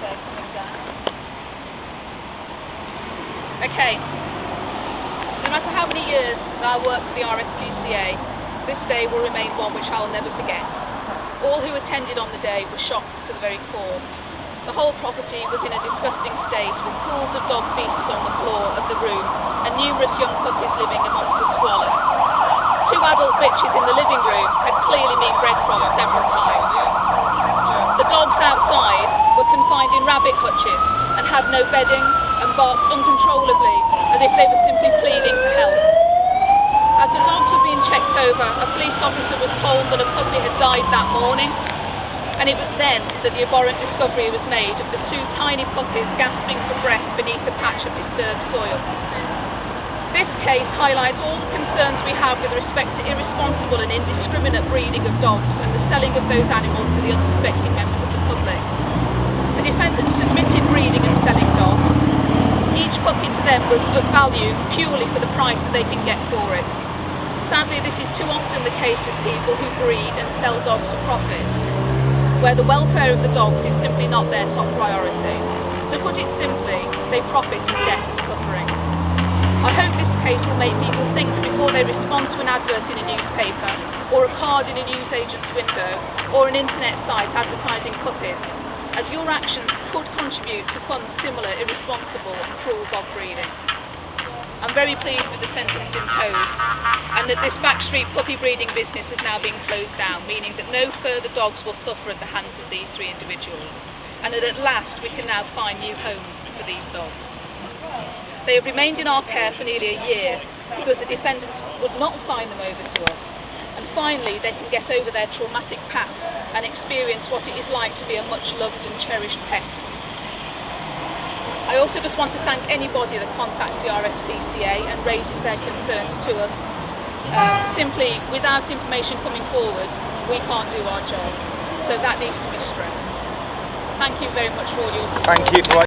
they're coming down. Okay. No matter how many years that I work for the RSPCA, this day will remain one which I will never forget. All who attended on the day were shocked to the very core. The whole property was in a disgusting state, with pools of dog feces on the floor of the room and numerous young puppies living amongst the squalor. 2 adult bitches in the living room had clearly been bred from several times. The dogs outside were confined in rabbit hutches and had no bedding and barked uncontrollably as if they were simply pleading for help. As the dogs were being checked over, a police officer was told that a puppy had died that morning, and it was then that the abhorrent discovery was made of the 2 tiny puppies gasping for breath beneath a patch of disturbed soil. This case highlights all the concerns we have with respect to irresponsible and indiscriminate breeding of dogs and the selling of those animals to the unsuspecting members of the public. The defendants admitted breeding and selling dogs. Each puppy to them was of value purely for the price that they can get for it. Sadly, this is too often the case with people who breed and sell dogs for profit, where the welfare of the dogs is simply not their top priority. To put it simply, they profit from death and suffering. I hope this case will make people think before they respond to an advert in a newspaper, or a card in a newsagent's window, or an internet site advertising puppies, as your actions could contribute to fund similar irresponsible and cruel dog breeding. I'm very pleased with the sentence imposed, and that this backstreet puppy breeding business is now being closed down, meaning that no further dogs will suffer at the hands of these 3 individuals, and that at last we can now find new homes for these dogs. They have remained in our care for nearly a year because the defendants would not sign them over to us, and finally they can get over their traumatic past and experience what it is like to be a much loved and cherished pet. I also just want to thank anybody that contacts the RSPCA and raises their concerns to us. Simply, without information coming forward, we can't do our job. So that needs to be stressed. Thank you very much for all your support. Thank you.